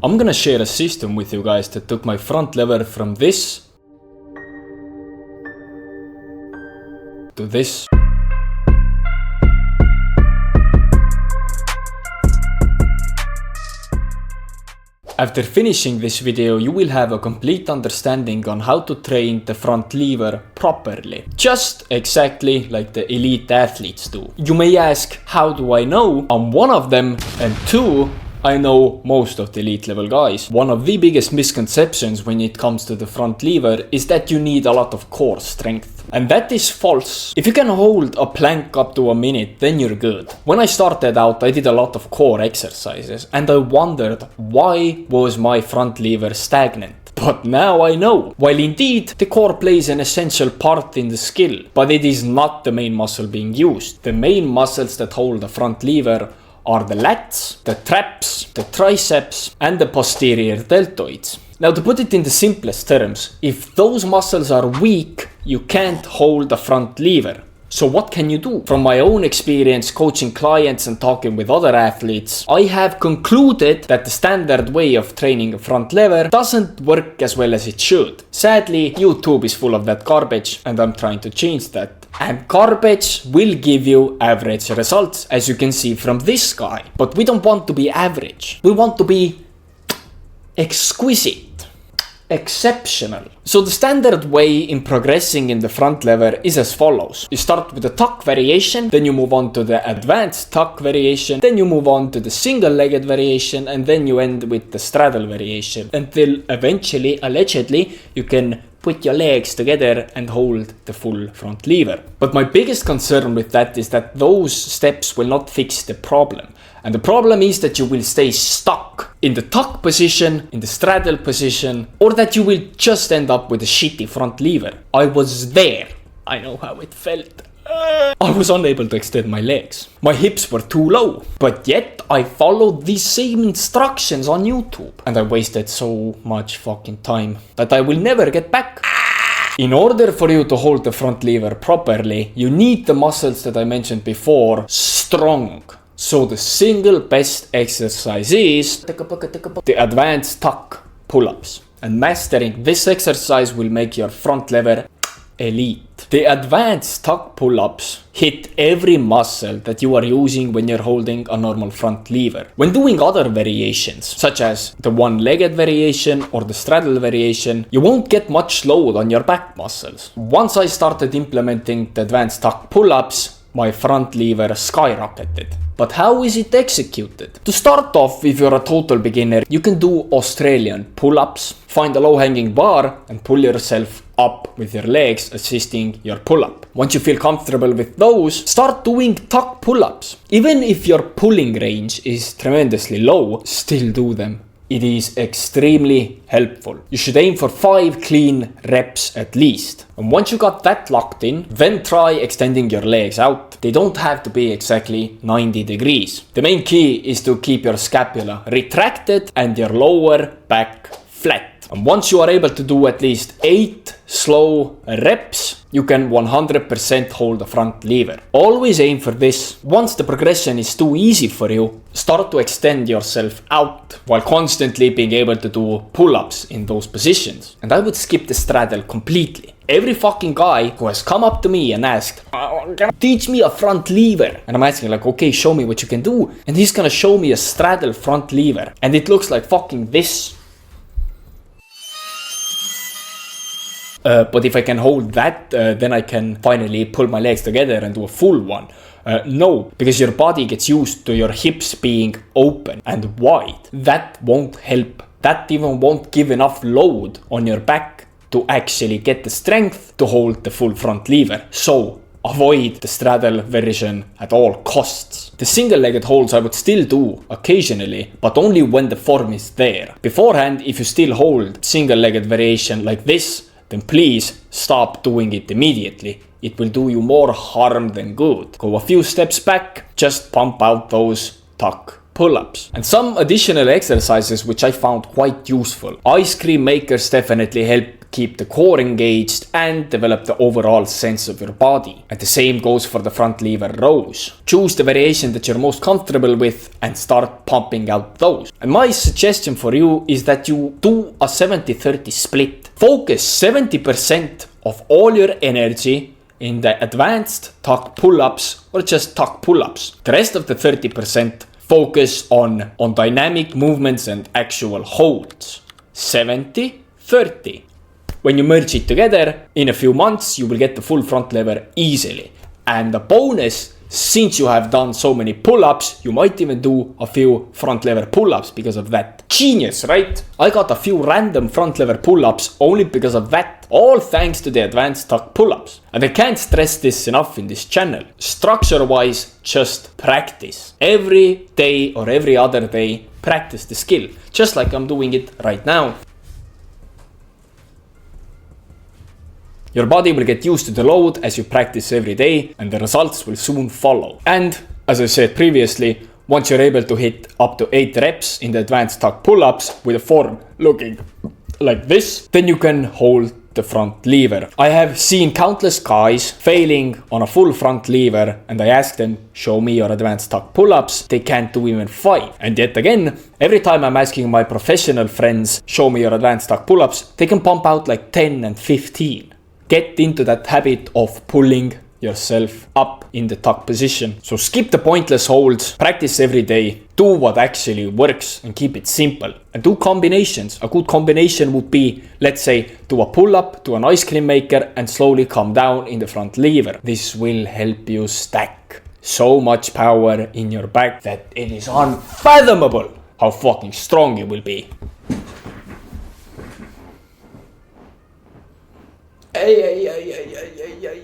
I'm gonna share a system with you guys that took my front lever from this to this. After finishing this video, you will have a complete understanding on how to train the front lever properly. Just exactly like the elite athletes do. You may ask, how do I know? I'm one of them, and two, I know most of the elite level guys. One of the biggest misconceptions when it comes to the front lever is that you need a lot of core strength. And that is false. If you can hold a plank up to a minute, then you're good. When I started out, I did a lot of core exercises and I wondered, why was my front lever stagnant? But now I know. While indeed the core plays an essential part in the skill, but it is not the main muscle being used. The main muscles that hold the front lever are the lats, the traps, the triceps, and the posterior deltoids. Now, to put it in the simplest terms, if those muscles are weak, you can't hold the front lever. So what can you do? From my own experience coaching clients and talking with other athletes, I have concluded that the standard way of training a front lever doesn't work as well as it should. Sadly, YouTube is full of that garbage and I'm trying to change that. And garbage will give you average results, as you can see from this guy. But we don't want to be average. We want to be exquisite, exceptional. So the standard way in progressing in the front lever is as follows. You start with the tuck variation, then you move on to the advanced tuck variation, then you move on to the single-legged variation, and then you end with the straddle variation, until eventually, allegedly, you can put your legs together and hold the full front lever. But my biggest concern with that is that those steps will not fix the problem. And the problem is that you will stay stuck in the tuck position, in the straddle position, or that you will just end up with a shitty front lever. I was there. I know how it felt. I was unable to extend my legs. My hips were too low, but yet I followed these same instructions on YouTube. And I wasted so much fucking time that I will never get back. In order for you to hold the front lever properly, you need the muscles that I mentioned before strong. So the single best exercise is the advanced tuck pull-ups. And mastering this exercise will make your front lever elite. The advanced tuck pull-ups hit every muscle that you are using when you're holding a normal front lever. When doing other variations, such as the one-legged variation or the straddle variation, you won't get much load on your back muscles. Once I started implementing the advanced tuck pull-ups, my front lever skyrocketed. But how is it executed? To start off, if you're a total beginner, you can do Australian pull-ups, find a low-hanging bar and pull yourself up with your legs assisting your pull-up. Once you feel comfortable with those, start doing tuck pull-ups. Even if your pulling range is tremendously low, still do them. It is extremely helpful. You should aim for 5 clean reps at least. And once you got that locked in, then try extending your legs out. They don't have to be exactly 90 degrees. The main key is to keep your scapula retracted and your lower back flat. And once you are able to do at least 8 slow reps, you can 100% hold the front lever. Always aim for this. Once the progression is too easy for you, start to extend yourself out while constantly being able to do pull-ups in those positions. And I would skip the straddle completely. Every fucking guy who has come up to me and asked, teach me a front lever. And I'm asking like, okay, show me what you can do. And he's gonna show me a straddle front lever. And it looks like fucking this. But if I can hold that, then I can finally pull my legs together and do a full one. No, because your body gets used to your hips being open and wide. That won't help. That even won't give enough load on your back to actually get the strength to hold the full front lever. So avoid the straddle version at all costs. The single-legged holds I would still do occasionally, but only when the form is there. Beforehand, if you still hold single-legged variation like this, then please stop doing it immediately. It will do you more harm than good. Go a few steps back, just pump out those tuck pull-ups. And some additional exercises which I found quite useful. Ice cream makers definitely help keep the core engaged, and develop the overall sense of your body. And the same goes for the front lever rows. Choose the variation that you're most comfortable with and start pumping out those. And my suggestion for you is that you do a 70-30 split. Focus 70% of all your energy in the advanced tuck pull-ups or just tuck pull-ups. The rest of the 30% focus on dynamic movements and actual holds. 70-30. When you merge it together, in a few months, you will get the full front lever easily. And the bonus, since you have done so many pull-ups, you might even do a few front lever pull-ups because of that. Genius, right? I got a few random front lever pull-ups only because of that. All thanks to the advanced tuck pull-ups. And I can't stress this enough in this channel. Structure-wise, just practice. Every day or every other day, practice the skill. Just like I'm doing it right now. Your body will get used to the load as you practice every day, and the results will soon follow. And as I said previously, once you're able to hit up to 8 reps in the advanced tuck pull-ups with a form looking like this, then you can hold the front lever. I have seen countless guys failing on a full front lever, and I ask them, show me your advanced tuck pull-ups. They can't do even 5. And yet again, every time I'm asking my professional friends, show me your advanced tuck pull-ups, they can pump out like 10 and 15. Get into that habit of pulling yourself up in the tuck position. So skip the pointless holds, practice every day, do what actually works and keep it simple. And do combinations. A good combination would be, let's say, do a pull-up, do an ice cream maker and slowly come down in the front lever. This will help you stack so much power in your back that it is unfathomable how fucking strong you will be. Ay, ay, ay, ay, ay, ay, ay.